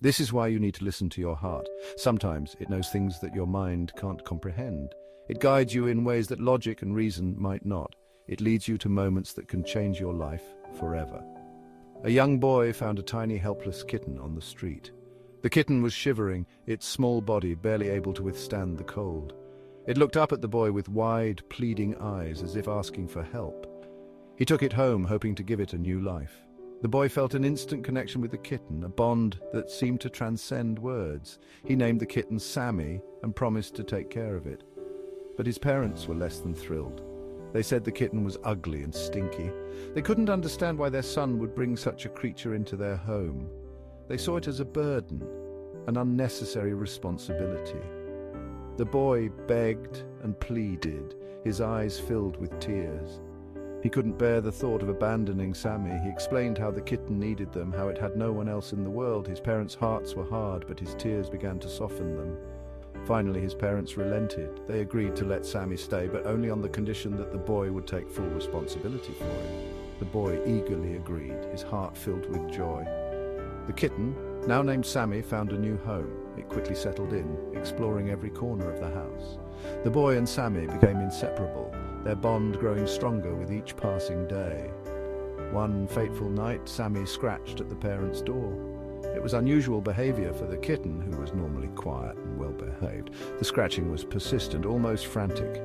This is why you need to listen to your heart. Sometimes it knows things that your mind can't comprehend. It guides you in ways that logic and reason might not. It leads you to moments that can change your life forever. A young boy found a tiny helpless kitten on the street. The kitten was shivering, its small body barely able to withstand the cold. It looked up at the boy with wide, pleading eyes as if asking for help. He took it home, hoping to give it a new life. The boy felt an instant connection with the kitten, a bond that seemed to transcend words. He named the kitten Sammy and promised to take care of it. But his parents were less than thrilled. They said the kitten was ugly and stinky. They couldn't understand why their son would bring such a creature into their home. They saw it as a burden, an unnecessary responsibility. The boy begged and pleaded, his eyes filled with tears. He couldn't bear the thought of abandoning Sammy. He explained how the kitten needed them, how it had no one else in the world. His parents' hearts were hard, but his tears began to soften them. Finally, his parents relented. They agreed to let Sammy stay, but only on the condition that the boy would take full responsibility for it. The boy eagerly agreed, his heart filled with joy. The kitten, now named Sammy, found a new home. It quickly settled in, exploring every corner of the house. The boy and Sammy became inseparable, their bond growing stronger with each passing day. One fateful night, Sammy scratched at the parents' door. It was unusual behavior for the kitten, who was normally quiet and well-behaved. The scratching was persistent, almost frantic.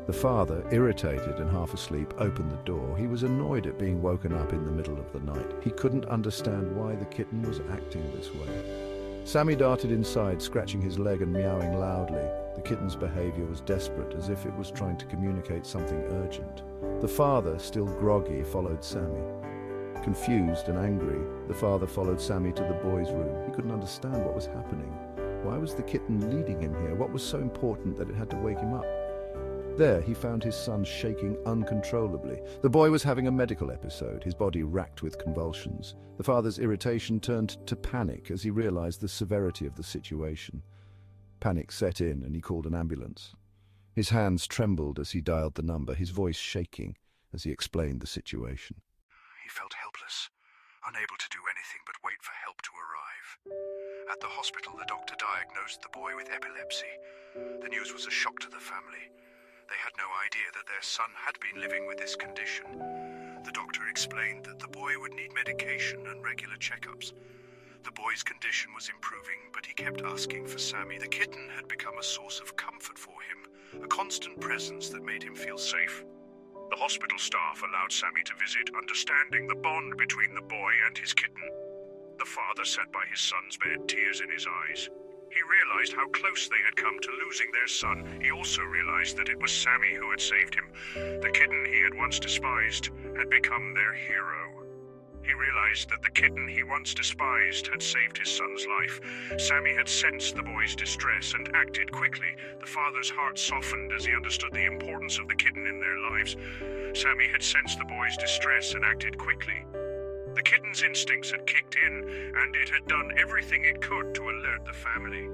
The father, irritated and half asleep, opened the door. He was annoyed at being woken up in the middle of the night. He couldn't understand why the kitten was acting this way. Sammy darted inside, scratching his leg and meowing loudly. The kitten's behavior was desperate, as if it was trying to communicate something urgent. The father, still groggy, followed Sammy. Confused and angry, the father followed Sammy to the boy's room. He couldn't understand what was happening. Why was the kitten leading him here? What was so important that it had to wake him up? There, he found his son shaking uncontrollably. The boy was having a medical episode, his body racked with convulsions. The father's irritation turned to panic as he realized the severity of the situation. Panic set in and he called an ambulance. His hands trembled as he dialed the number, his voice shaking as he explained the situation. He felt helpless, unable to do anything but wait for help to arrive. At the hospital, the doctor diagnosed the boy with epilepsy. The news was a shock to the family. They had no idea that their son had been living with this condition. The doctor explained that the boy would need medication and regular checkups. The boy's condition was improving, but he kept asking for Sammy. The kitten had become a source of comfort for him, a constant presence that made him feel safe. The hospital staff allowed Sammy to visit, understanding the bond between the boy and his kitten. The father sat by his son's bed, tears in his eyes. He realized how close they had come to losing their son. He also realized that it was Sammy who had saved him. The kitten he had once despised had become their hero. He realized that the kitten he once despised had saved his son's life. Sammy had sensed the boy's distress and acted quickly. The father's heart softened as he understood the importance of the kitten in their lives. Sammy had sensed the boy's distress and acted quickly. The kitten's instincts had kicked in, and it had done everything it could to alert the family.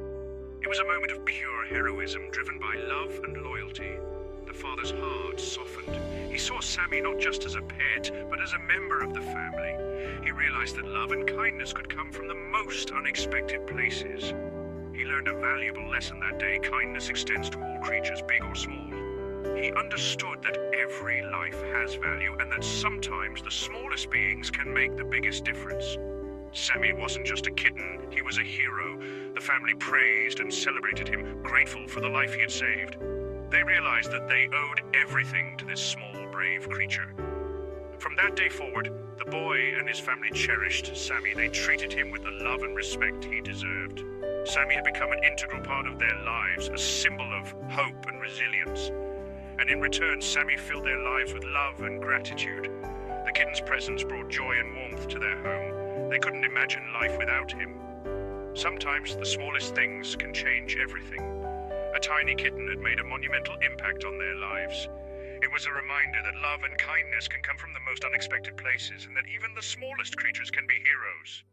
It was a moment of pure heroism driven by love and loyalty. The father's heart softened. He saw Sammy not just as a pet, but as a member of the family. He realized that love and kindness could come from the most unexpected places. He learned a valuable lesson that day. Kindness extends to all creatures, big or small. He understood that every life has value and that sometimes the smallest beings can make the biggest difference. Sammy wasn't just a kitten, he was a hero. The family praised and celebrated him, grateful for the life he had saved. They realized that they owed everything to this small, brave creature. From that day forward, the boy and his family cherished Sammy. They treated him with the love and respect he deserved. Sammy had become an integral part of their lives, a symbol of hope and resilience. And in return, Sammy filled their lives with love and gratitude. The kitten's presence brought joy and warmth to their home. They couldn't imagine life without him. Sometimes the smallest things can change everything. A tiny kitten had made a monumental impact on their lives. It was a reminder that love and kindness can come from the most unexpected places, and that even the smallest creatures can be heroes.